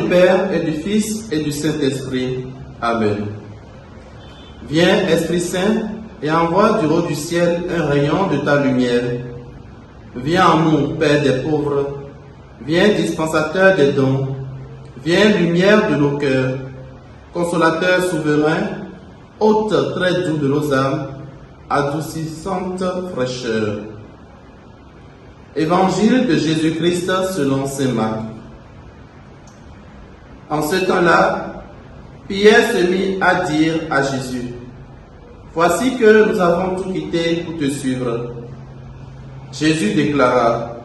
Père et du Fils et du Saint-Esprit. Amen. Viens, Esprit Saint, et envoie du haut du ciel un rayon de ta lumière. Viens en nous, Père des pauvres. Viens, dispensateur des dons. Viens, lumière de nos cœurs. Consolateur souverain, hôte très doux de nos âmes, adoucissante fraîcheur. Évangile de Jésus-Christ selon saint Marc. En ce temps-là, Pierre se mit à dire à Jésus: Voici que nous avons tout quitté pour te suivre. Jésus déclara: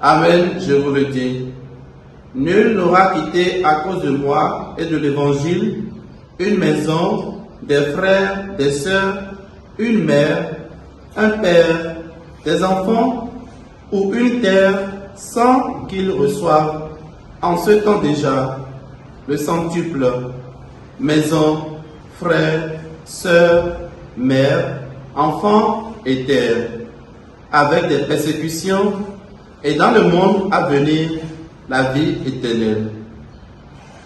Amen, je vous le dis, nul n'aura quitté à cause de moi et de l'Évangile une maison, des frères, des sœurs, une mère, un père, des enfants ou une terre sans qu'il reçoive en ce temps déjà le centuple: maison, frères, sœurs, mères, enfants et terre, avec des persécutions, et dans le monde à venir, la vie éternelle.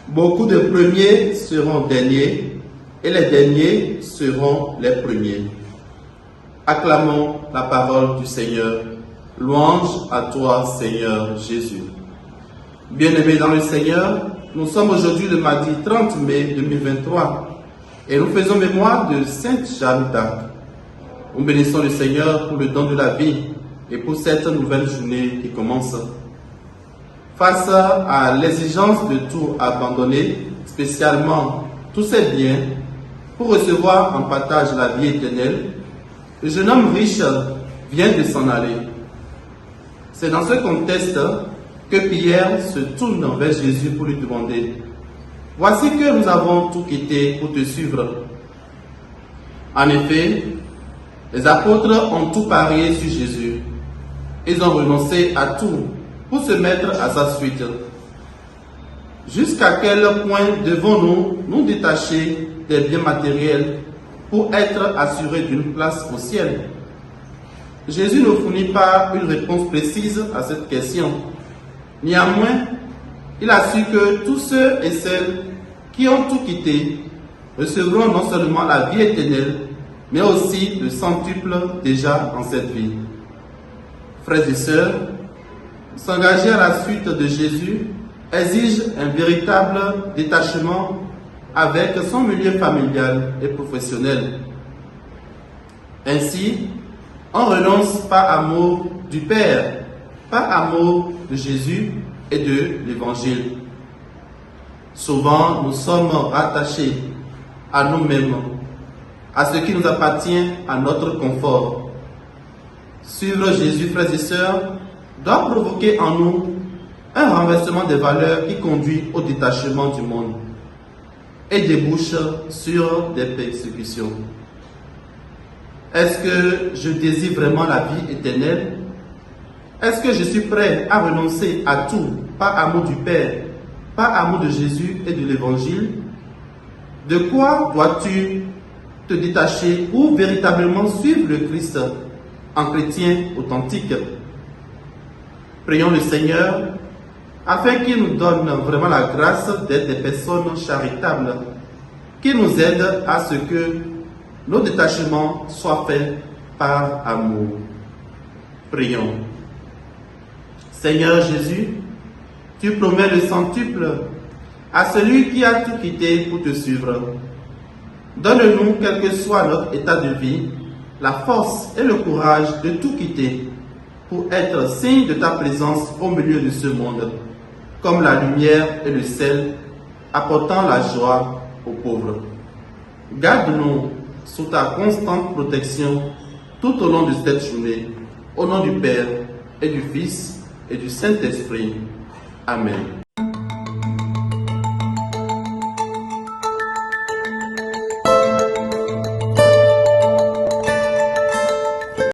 Beaucoup de premiers seront derniers, et les derniers seront les premiers. Acclamons la parole du Seigneur. Louange à toi, Seigneur Jésus. Bien-aimés dans le Seigneur, nous sommes aujourd'hui le mardi 30 mai 2023 et nous faisons mémoire de Sainte Jeanne d'Arc. Nous bénissons le Seigneur pour le don de la vie et pour cette nouvelle journée qui commence. Face à l'exigence de tout abandonner, spécialement tous ses biens, pour recevoir en partage la vie éternelle, le jeune homme riche vient de s'en aller. C'est dans ce contexte que Pierre se tourne vers Jésus pour lui demander: Voici que nous avons tout quitté pour te suivre. En effet, les apôtres ont tout parié sur Jésus. Ils ont renoncé à tout pour se mettre à sa suite. Jusqu'à quel point devons-nous nous détacher des biens matériels pour être assurés d'une place au ciel? Jésus ne fournit pas une réponse précise à cette question. Néanmoins, il a su que tous ceux et celles qui ont tout quitté recevront non seulement la vie éternelle, mais aussi le centuple déjà en cette vie. Frères et sœurs, s'engager à la suite de Jésus exige un véritable détachement avec son milieu familial et professionnel. Ainsi, on renonce par amour du Père, par amour de Jésus et de l'Évangile. Souvent, nous sommes rattachés à nous-mêmes, à ce qui nous appartient, à notre confort. Suivre Jésus, frères et sœurs, doit provoquer en nous un renversement des valeurs qui conduit au détachement du monde et débouche sur des persécutions. Est-ce que je désire vraiment la vie éternelle? Est-ce que je suis prêt à renoncer à tout par amour du Père, par amour de Jésus et de l'Évangile? De quoi dois-tu te détacher pour véritablement suivre le Christ en chrétien authentique? Prions le Seigneur afin qu'il nous donne vraiment la grâce d'être des personnes charitables, qu'il nous aide à ce que nos détachements soient faits par amour. Prions. Seigneur Jésus, tu promets le centuple à celui qui a tout quitté pour te suivre. Donne-nous, quel que soit notre état de vie, la force et le courage de tout quitter pour être signe de ta présence au milieu de ce monde, comme la lumière et le sel, apportant la joie aux pauvres. Garde-nous sous ta constante protection tout au long de cette journée, au nom du Père et du Fils et du Saint-Esprit. Amen.